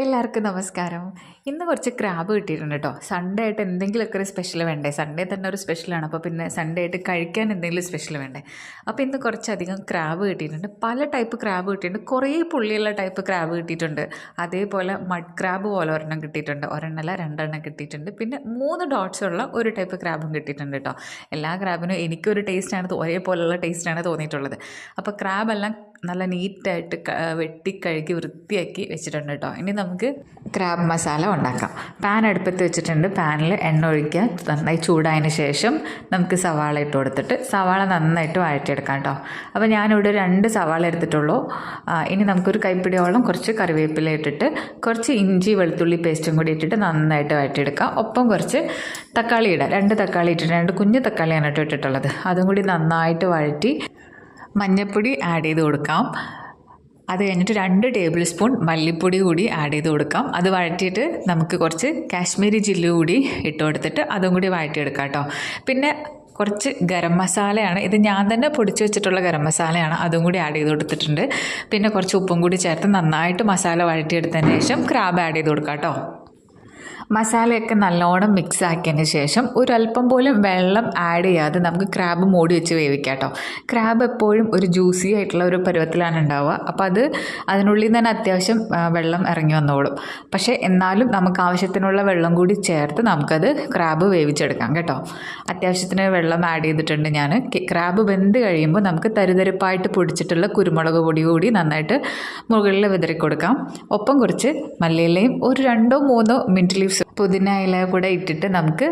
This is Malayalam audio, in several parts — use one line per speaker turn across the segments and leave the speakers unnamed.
എല്ലാവർക്കും നമസ്കാരം. ഇന്ന് കുറച്ച് ക്രാബ് കിട്ടിയിട്ടുണ്ട് കേട്ടോ. സൺഡേ ആയിട്ട് എന്തെങ്കിലുമൊക്കെ ഒരു സ്പെഷ്യൽ വേണ്ടേ? സൺഡേ തന്നെ ഒരു സ്പെഷ്യലാണ്. അപ്പോൾ പിന്നെ സൺഡേ ആയിട്ട് കഴിക്കാൻ എന്തെങ്കിലും സ്പെഷ്യൽ വേണ്ടേ? അപ്പോൾ ഇന്ന് കുറച്ചധികം ക്രാബ് കിട്ടിയിട്ടുണ്ട്. പല ടൈപ്പ് ക്രാബ് കിട്ടിയിട്ടുണ്ട്. കുറേ പുള്ളിയുള്ള ടൈപ്പ് ക്രാബ് കിട്ടിയിട്ടുണ്ട്. അതേപോലെ മഡ് ക്രാബ് പോലെ ഒരെണ്ണം കിട്ടിയിട്ടുണ്ട്. ഒരെണ്ണമല്ല, രണ്ടെണ്ണം കിട്ടിയിട്ടുണ്ട്. പിന്നെ 3 ഡോട്ട്സ് ഉള്ള ഒരു ടൈപ്പ് ക്രാബും കിട്ടിയിട്ടുണ്ട് കേട്ടോ. എല്ലാ ക്രാബിനും എനിക്കൊരു ടേസ്റ്റാണ്, ഒരേപോലെയുള്ള ടേസ്റ്റാണ് തോന്നിയിട്ടുള്ളത്. അപ്പോൾ ക്രാബെല്ലാം നല്ല നീറ്റായിട്ട് വെട്ടി കഴുകി വൃത്തിയാക്കി വെച്ചിട്ടുണ്ട് കേട്ടോ. ഇനി നമുക്ക് ക്രാബ് മസാല ഉണ്ടാക്കാം. പാൻ അടുപ്പത്ത് വെച്ചിട്ടുണ്ട്. പാനിൽ എണ്ണ ഒഴിക്കുക. നന്നായി ചൂടായതിന് ശേഷം നമുക്ക് സവാള ഇട്ട് കൊടുത്തിട്ട് സവാള നന്നായിട്ട് വഴറ്റിയെടുക്കാം കേട്ടോ. അപ്പോൾ ഞാനിവിടെ 2 സവാള എടുത്തിട്ടുള്ളൂ. ഇനി നമുക്കൊരു കൈപ്പിടിയോളം കുറച്ച് കറിവേപ്പില ഇട്ടിട്ട് കുറച്ച് ഇഞ്ചി വെളുത്തുള്ളി പേസ്റ്റും കൂടി ഇട്ടിട്ട് നന്നായിട്ട് വഴറ്റിയെടുക്കാം. ഒപ്പം കുറച്ച് തക്കാളി ഇടാം. 2 തക്കാളി ഇട്ടിട്ട് 2 കുഞ്ഞു തക്കാളിയാണ് കേട്ടോ ഇട്ടിട്ടുള്ളത്. അതും കൂടി നന്നായിട്ട് വഴറ്റി മഞ്ഞൾപ്പൊടി ആഡ് ചെയ്ത് കൊടുക്കാം. അത് കഴിഞ്ഞിട്ട് 2 ടേബിൾ സ്പൂൺ മല്ലിപ്പൊടി കൂടി ആഡ് ചെയ്ത് കൊടുക്കാം. അത് വഴറ്റിയിട്ട് നമുക്ക് കുറച്ച് കാശ്മീരി ചില്ലി കൂടി ഇട്ട് കൊടുത്തിട്ട് അതും കൂടി വഴറ്റിയെടുക്കാം കേട്ടോ. പിന്നെ കുറച്ച് ഗരം മസാലയാണ്, ഇത് ഞാൻ തന്നെ പൊടിച്ച് വെച്ചിട്ടുള്ള ഗരം മസാലയാണ്, അതും കൂടി ആഡ് ചെയ്ത് കൊടുത്തിട്ടുണ്ട്. പിന്നെ കുറച്ച് ഉപ്പും കൂടി ചേർത്ത് നന്നായിട്ട് മസാല വഴറ്റിയെടുത്തതിന് ശേഷം ക്രാബ് ആഡ് ചെയ്ത് കൊടുക്കാം കേട്ടോ. മസാലയൊക്കെ നല്ലോണം മിക്സ് ആക്കിയതിന് ശേഷം ഒരല്പം പോലും വെള്ളം ആഡ് ചെയ്യാതെ നമുക്ക് ക്രാബ് മൂടി വെച്ച് വേവിക്കാം കേട്ടോ. ക്രാബ് എപ്പോഴും ഒരു ജ്യൂസി ആയിട്ടുള്ള ഒരു പരുവത്തിലാണ് ഉണ്ടാവുക. അപ്പോൾ അതിനുള്ളിൽ നിന്ന് തന്നെ അത്യാവശ്യം വെള്ളം ഇറങ്ങി വന്നോളും. പക്ഷേ എന്നാലും നമുക്ക് ആവശ്യത്തിനുള്ള വെള്ളം കൂടി ചേർത്ത് നമുക്കത് ക്രാബ് വേവിച്ചെടുക്കാം കേട്ടോ. അത്യാവശ്യത്തിന് വെള്ളം ആഡ് ചെയ്തിട്ടുണ്ട് ഞാൻ. ക്രാബ് വെന്ത് കഴിയുമ്പോൾ നമുക്ക് തരിതരിപ്പായിട്ട് പൊടിച്ചിട്ടുള്ള കുരുമുളക് പൊടി കൂടി നന്നായിട്ട് മുകളിൽ വിതറി കൊടുക്കാം. ഒപ്പം കുറച്ച് മല്ലിയിലയും ഒരു 2-3 മിൻറ്റ് ലീവ്സ് പുതിന ഇല കൂടെ ഇട്ടിട്ട് നമുക്ക്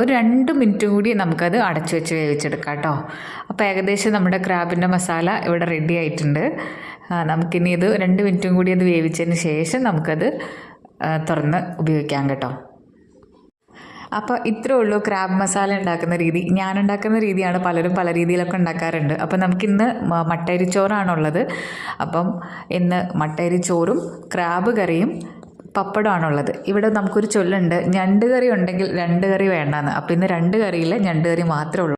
ഒരു 2 മിനിറ്റ് കൂടി നമുക്കത് അടച്ചു വെച്ച് വേവിച്ചെടുക്കാം കേട്ടോ. അപ്പോൾ ഏകദേശം നമ്മുടെ ക്രാബിൻ്റെ മസാല ഇവിടെ റെഡി ആയിട്ടുണ്ട്. നമുക്കിനി ഇത് 2 മിനിറ്റും കൂടി അത് വേവിച്ചതിന് ശേഷം നമുക്കത് തുറന്ന് ഉപയോഗിക്കാം കേട്ടോ. അപ്പോൾ ഇത്രേ ഉള്ളൂ ക്രാബ് മസാല ഉണ്ടാക്കുന്ന രീതി. ഞാൻ ഉണ്ടാക്കുന്ന രീതിയാണ്, പലരും പല രീതിയിലൊക്കെ ഉണ്ടാക്കാറുണ്ട്. അപ്പോൾ നമുക്കിന്ന് മട്ടരിച്ചോറാണുള്ളത്. അപ്പം ഇന്ന് മട്ടരിച്ചോറും ക്രാബ് കറിയും പപ്പടമാണുള്ളത്. ഇവിടെ നമുക്കൊരു ചൊല്ലുണ്ട്, ഞണ്ട് കറി ഉണ്ടെങ്കിൽ 2 കറി വേണ്ടെന്ന്. അപ്പോൾ ഇന്ന് 2 കറിയില്ല, ഞണ്ട് കറി മാത്രമേ ഉള്ളൂ.